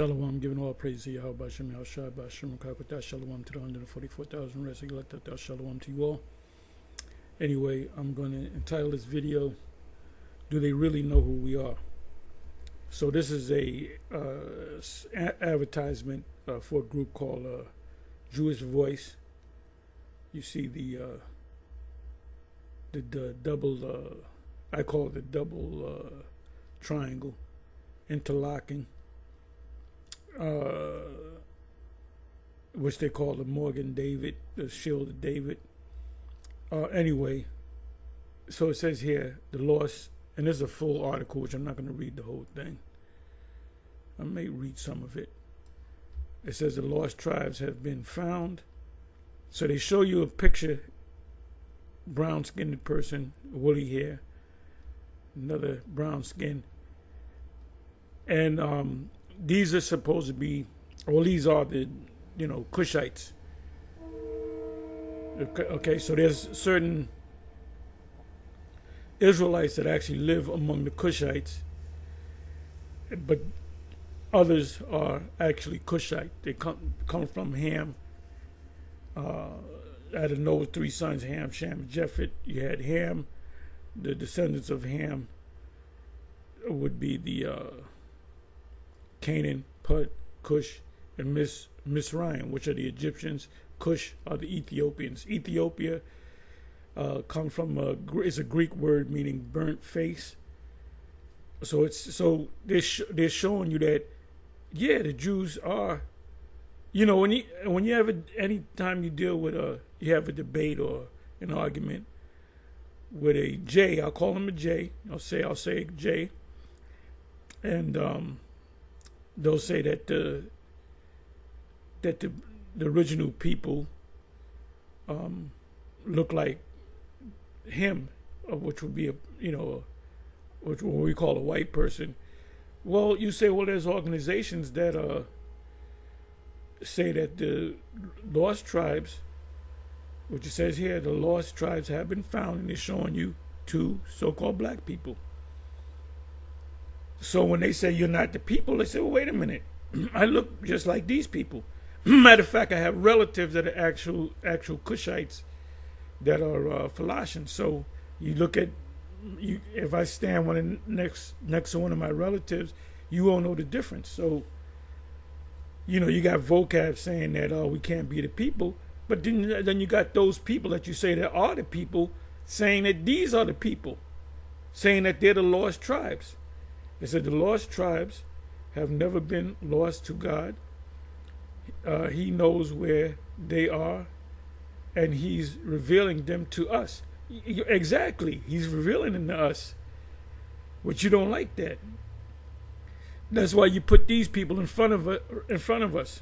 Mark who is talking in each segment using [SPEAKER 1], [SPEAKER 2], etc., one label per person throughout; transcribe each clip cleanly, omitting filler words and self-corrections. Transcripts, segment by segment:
[SPEAKER 1] Shalom, giving all praise to Yahweh, Bashem, Yahushua, Bashem, Kakutah, Shalom to the 144,000 rest, Shalom to you all. Anyway, I'm going to entitle this video, Do They Really Know Who We Are? So this is a advertisement for a group called Jewish Voice. You see the double, I call it the double triangle, interlocking, which they call the Morgan David, the Shield of David. Anyway, so it says here, the lost, and this is a full article, which I'm not going to read the whole thing. I may read some of it. It says the lost tribes have been found. So they show you a picture, brown-skinned person, woolly hair, another brown skin. And these are supposed to be, well, these are the, Cushites. Okay, so there's certain Israelites that actually live among the Cushites, but others are actually Cushite. They come from Ham. Out of Noah's three sons, Ham, Shem, and Japheth. You had Ham. The descendants of Ham would be the Canaan, Put, Cush, and Misraim, which are the Egyptians. Cush are the Ethiopians. Ethiopia comes from is a Greek word meaning burnt face. So they're showing you that, yeah, the Jews are. When you have any time you deal with you have a debate or an argument with a J, I'll call him a J. I'll say J, and they'll say that the original people look like him, which would be what we call a white person. Well, you say, well, there's organizations that say that the lost tribes, which it says here, the lost tribes have been found, and they're showing you two so-called black people. So when they say you're not the people, they say, well, wait a minute, I look just like these people. Matter of fact, I have relatives that are actual Cushites that are Philistines. So you look at, if I stand next to one of my relatives, you won't know the difference. So you got vocab saying that, we can't be the people. But then you got those people that you say that are the people saying that these are the people, saying that they're the lost tribes. They said the lost tribes have never been lost to God. He knows where they are, and he's revealing them to us. Exactly. He's revealing them to us. But you don't like that. That's why you put these people in front of us.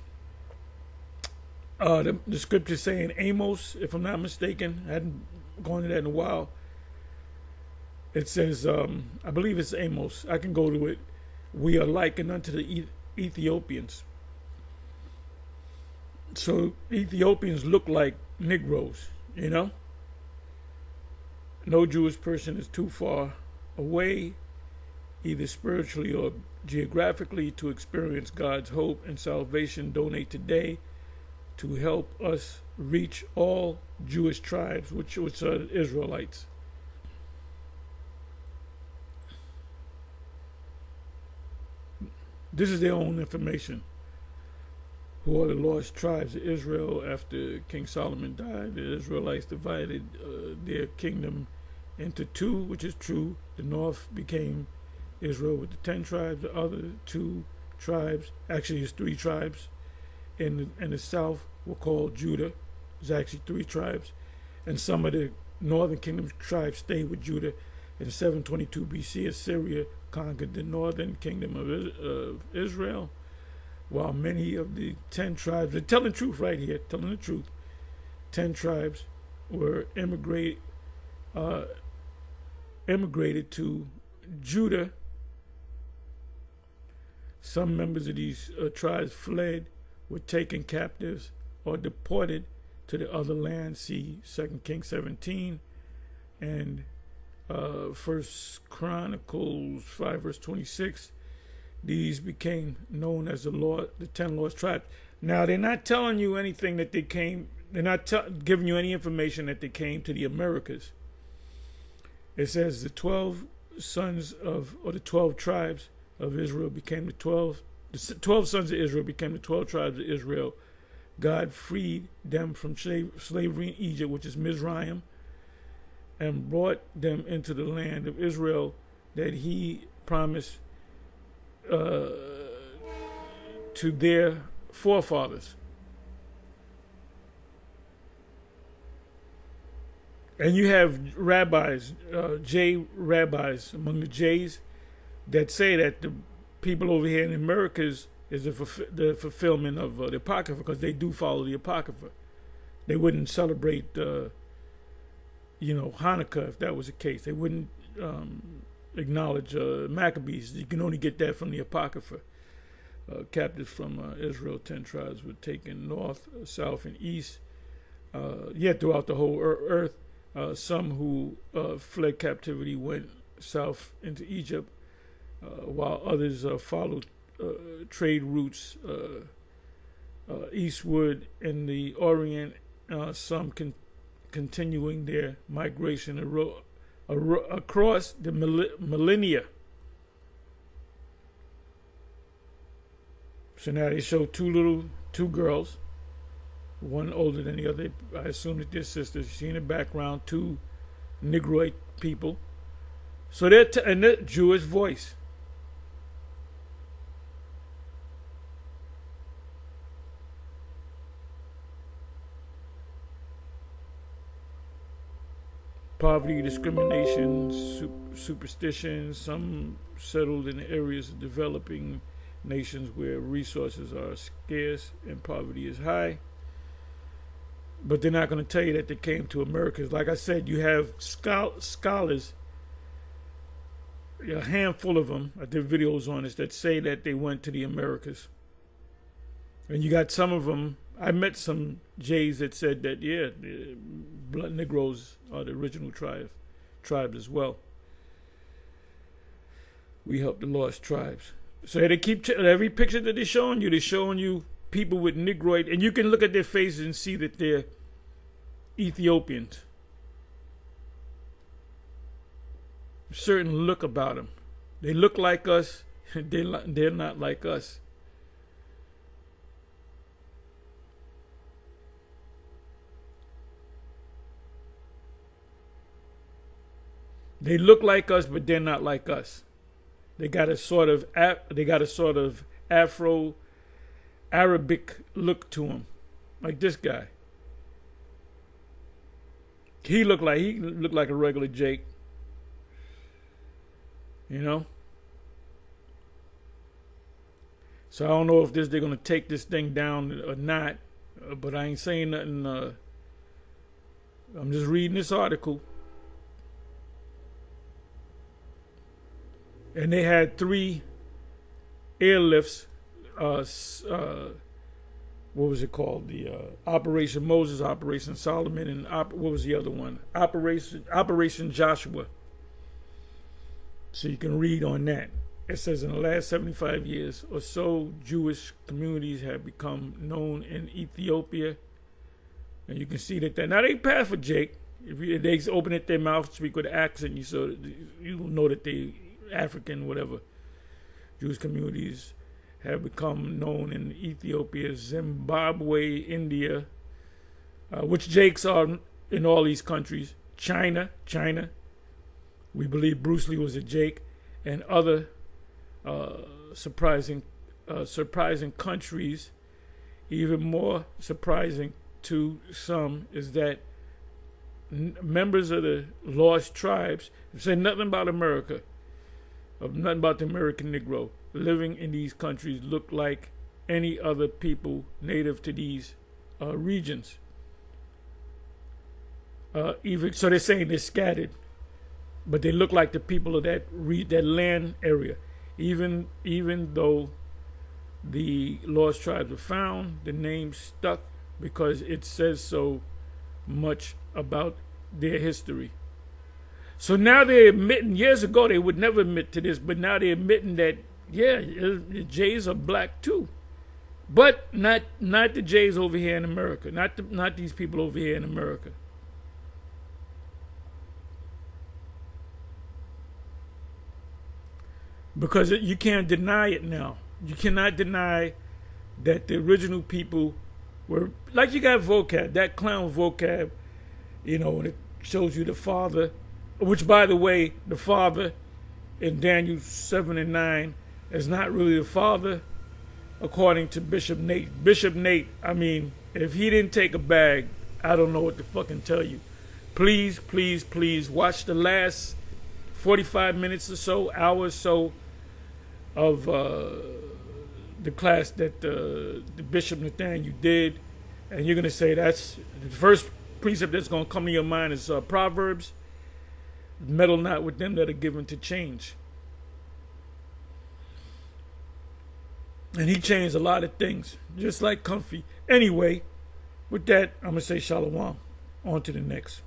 [SPEAKER 1] The scripture saying Amos, if I'm not mistaken, I hadn't gone to that in a while. It says, I believe it's Amos. I can go to it. We are likened unto the Ethiopians. So Ethiopians look like Negroes, No Jewish person is too far away, either spiritually or geographically, to experience God's hope and salvation. Donate today to help us reach all Jewish tribes, which are Israelites. This is their own information. Who are the lost tribes of Israel? After King Solomon died, the Israelites divided their kingdom into two, which is true. The north became Israel with the 10 tribes. The other 2 tribes, actually it's 3 tribes, in the south were called Judah. There's actually 3 tribes. And some of the northern kingdom tribes stayed with Judah. In 722 BC, Assyria conquered the northern kingdom of Israel, while many of the 10 tribes, they're telling the truth right here, 10 tribes were immigrated to Judah. Some members of these tribes fled, were taken captives, or deported to the other land. See 2 Kings 17 and 1 Chronicles 5 verse 26. these became known as the 10 lost tribes. Now, they're not telling you anything that they came, they're not giving you any information that they came to the Americas. It says the 12 sons of, or the 12 tribes of Israel became the 12 sons of Israel became the 12 tribes of Israel. God freed them from slavery in Egypt, which is Mizraim, and brought them into the land of Israel that he promised to their forefathers. And you have rabbis, J rabbis among the J's, that say that the people over here in the Americas is the fulfillment of the Apocrypha, because they do follow the Apocrypha. They wouldn't celebrate, Hanukkah if that was the case. They wouldn't acknowledge Maccabees. You can only get that from the Apocrypha. Captives from Israel, 10 tribes were taken north, south, and east, throughout the whole earth. Some who fled captivity went south into Egypt, while others followed trade routes eastward in the Orient, some continuing their migration across the millennia. So now they show two girls, one older than the other. I assume that they're sisters. You see in the background 2 Negroid people. So they're in the Jewish voice. Poverty, discrimination, superstition. Some settled in the areas of developing nations where resources are scarce and poverty is high. But they're not going to tell you that they came to Americas. Like I said, you have scholars, a handful of them, I did videos on this, that say that they went to the Americas. And you got some of them, I met some Jays that said that, the blood Negroes are the original tribes as well. We help the lost tribes. So they keep every picture that they're showing you people with Negroid, and you can look at their faces and see that they're Ethiopians. A certain look about them. They look like us, they're not like us. They look like us, but they're not like us. They got a sort of Afro-Arabic look to them, like this guy. He looked like a regular Jake, So I don't know if they're gonna take this thing down or not, but I ain't saying nothing. I'm just reading this article. And they had 3 airlifts. What was it called? The Operation Moses, Operation Solomon, and what was the other one? Operation Joshua. So you can read on that. It says in the last 75 years or so, Jewish communities have become known in Ethiopia. And you can see that now they pass for Jake. If they open it their mouth, speak with an accent, you know that they African, whatever. Jewish communities have become known in Ethiopia, Zimbabwe, India, which Jakes are in all these countries. China. We believe Bruce Lee was a Jake, and other surprising countries. Even more surprising to some is that members of the lost tribes say nothing about America. Nothing about the American Negro living in these countries look like any other people native to these regions. Even so, they're saying they're scattered, but they look like the people of that land area. Even though the lost tribes were found, the name stuck because it says so much about their history. So now they're admitting, years ago they would never admit to this, but now they're admitting that Yeah, the Jays are black too, but not the Jays over here in America. Not these people over here in America. Because you can't deny it now. You cannot deny that the original people were, like, you got vocab, that clown vocab, you know, and it shows you the father, which, by the way, the father in Daniel 7 and 9 is not really the father, according to Bishop Nate. Bishop Nate, I mean, if he didn't take a bag, I don't know what to fucking tell you. Please, please, please watch the last 45 minutes or so, hour or so of the class that the Bishop Nathaniel did, and you're going to say that's the first precept that's going to come to your mind is Proverbs, meddle not with them that are given to change. And he changed a lot of things, just like Comfy. Anyway, with that, I'm going to say shalom. On to the next.